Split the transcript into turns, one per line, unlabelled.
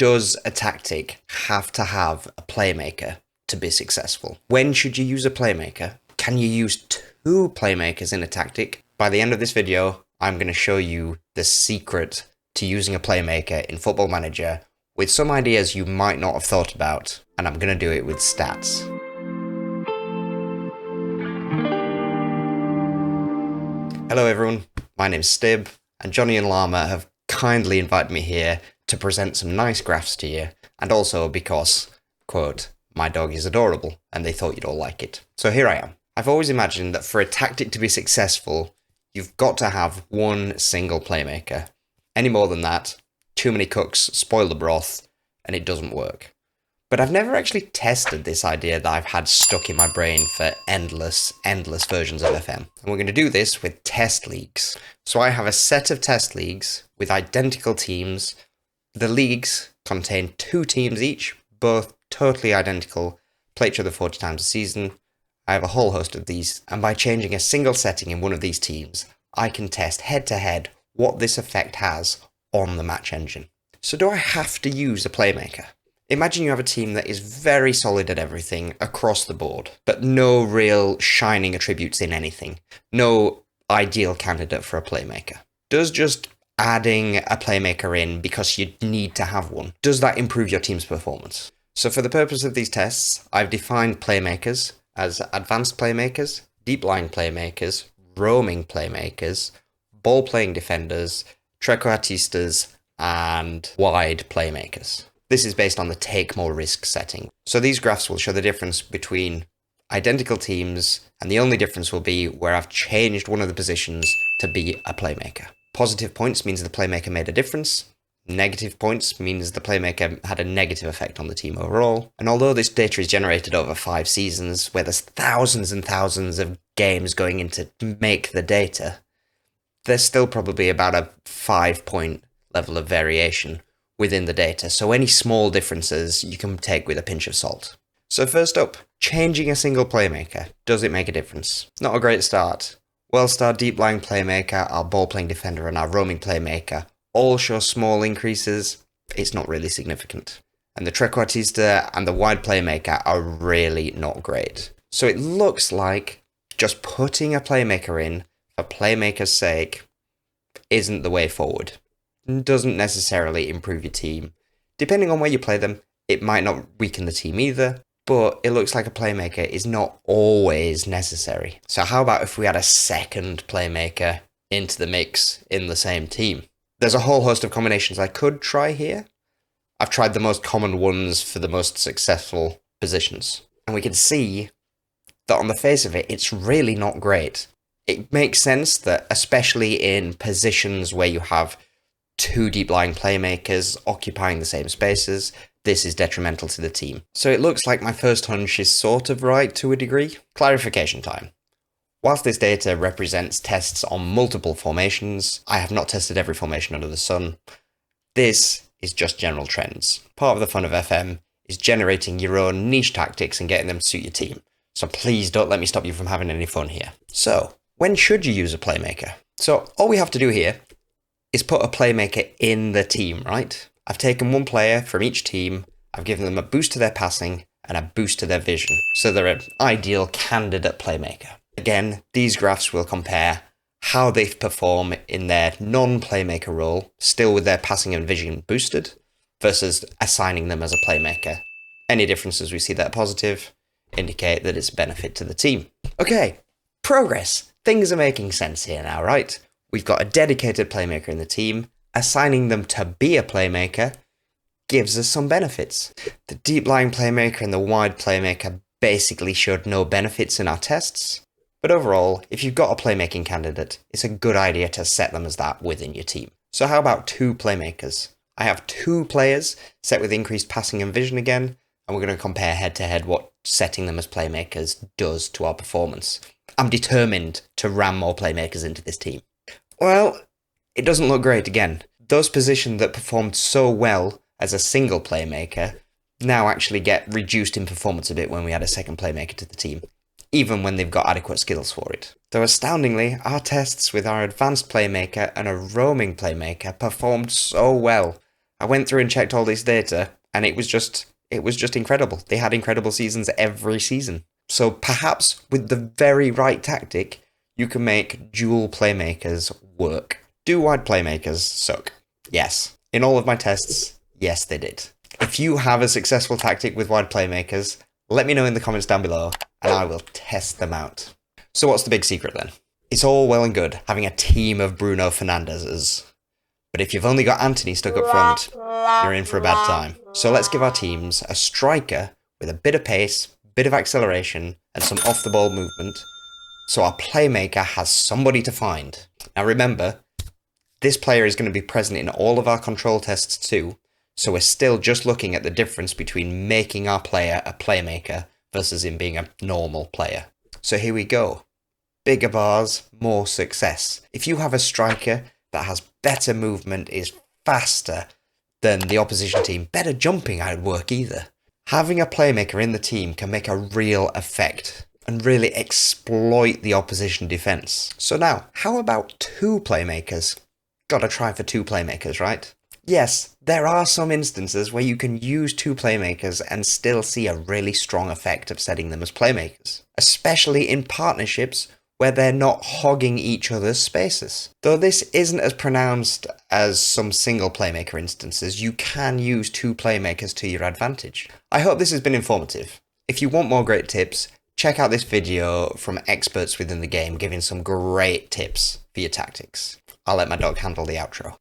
Does a tactic have to have a playmaker to be successful? When should you use a playmaker? Can you use two playmakers in a tactic? By the end of this video, I'm going to show you the secret to using a playmaker in Football Manager with some ideas you might not have thought about, and I'm going to do it with stats. Hello everyone, my name's Stybb, and Johnny and Llama have kindly invited me here to present some nice graphs to you, and also because, quote, my dog is adorable, and they thought you'd all like it. So here I am. I've always imagined that for a tactic to be successful, you've got to have one single playmaker. Any more than that, too many cooks spoil the broth, and it doesn't work. But I've never actually tested this idea that I've had stuck in my brain for endless versions of FM. And we're going to do this with test leagues. So I have a set of test leagues with identical teams. The leagues contain two teams each, both totally identical, play each other 40 times a season. I have a whole host of these, and by changing a single setting in one of these teams, I can test head-to-head what this effect has on the match engine. So do I have to use a playmaker? Imagine you have a team that is very solid at everything across the board, but no real shining attributes in anything. No ideal candidate for a playmaker. Does just adding a playmaker in because you need to have one, does that improve your team's performance? So for the purpose of these tests, I've defined playmakers as advanced playmakers, deep lying playmakers, roaming playmakers, ball playing defenders, trequartistas, and wide playmakers. This is based on the take more risk setting. So these graphs will show the difference between identical teams, and the only difference will be where I've changed one of the positions to be a playmaker. Positive points means the playmaker made a difference. Negative points means the playmaker had a negative effect on the team overall. And although this data is generated over 5 seasons, where there's thousands and thousands of games going in to make the data, there's still probably about a 5-point level of variation within the data. So any small differences you can take with a pinch of salt. So first up, changing a single playmaker. Does it make a difference? Not a great start. Well-starred deep lying playmaker, our ball playing defender, and our roaming playmaker all show small increases. It's not really significant. And the trequartista and the wide playmaker are really not great. So it looks like just putting a playmaker in for playmaker's sake isn't the way forward. It doesn't necessarily improve your team. Depending on where you play them, it might not weaken the team either, but it looks like a playmaker is not always necessary. So how about if we had a second playmaker into the mix in the same team? There's a whole host of combinations I could try here. I've tried the most common ones for the most successful positions. And we can see that on the face of it, it's really not great. It makes sense that, especially in positions where you have two deep-lying playmakers occupying the same spaces, this is detrimental to the team. So it looks like my first hunch is sort of right to a degree. Clarification time. Whilst this data represents tests on multiple formations, I have not tested every formation under the sun. This is just general trends. Part of the fun of FM is generating your own niche tactics and getting them to suit your team. So please don't let me stop you from having any fun here. So, when should you use a playmaker? So all we have to do here is put a playmaker in the team, right? I've taken one player from each team, I've given them a boost to their passing and a boost to their vision, so they're an ideal candidate playmaker. Again, these graphs will compare how they perform in their non-playmaker role, still with their passing and vision boosted, versus assigning them as a playmaker. Any differences we see that are positive indicate that it's a benefit to the team. Okay, progress. Things are making sense here now, right? We've got a dedicated playmaker in the team. Assigning them to be a playmaker gives us some benefits. The deep lying playmaker and the wide playmaker basically showed no benefits in our tests. But overall, if you've got a playmaking candidate, it's a good idea to set them as that within your team. So how about two playmakers? I have two players set with increased passing and vision again, and we're going to compare head-to-head what setting them as playmakers does to our performance. I'm determined to ram more playmakers into this team. Well, it doesn't look great again. Those positions that performed so well as a single playmaker now actually get reduced in performance a bit when we add a second playmaker to the team, even when they've got adequate skills for it. Though astoundingly, our tests with our advanced playmaker and a roaming playmaker performed so well, I went through and checked all this data, and it was just incredible. They had incredible seasons every season. So perhaps with the very right tactic, you can make dual playmakers work. Do wide playmakers suck? Yes. In all of my tests, yes they did. If you have a successful tactic with wide playmakers, let me know in the comments down below, and I will test them out. So what's the big secret then? It's all well and good having a team of Bruno Fernandezes, but if you've only got Anthony stuck up front, you're in for a bad time. So let's give our teams a striker with a bit of pace, bit of acceleration, and some off-the-ball movement, so our playmaker has somebody to find. Now remember, this player is going to be present in all of our control tests too, so we're still just looking at the difference between making our player a playmaker versus him being a normal player. So here we go. Bigger bars, more success. If you have a striker that has better movement, is faster than the opposition team, better jumping I'd work either. Having a playmaker in the team can make a real effect and really exploit the opposition defense. So now, how about 2 playmakers? Gotta try for 2 playmakers, right? Yes, there are some instances where you can use 2 playmakers and still see a really strong effect of setting them as playmakers, especially in partnerships where they're not hogging each other's spaces. Though this isn't as pronounced as some single playmaker instances, you can use 2 playmakers to your advantage. I hope this has been informative. If you want more great tips, check out this video from experts within the game giving some great tips for your tactics. I'll let my dog handle the outro.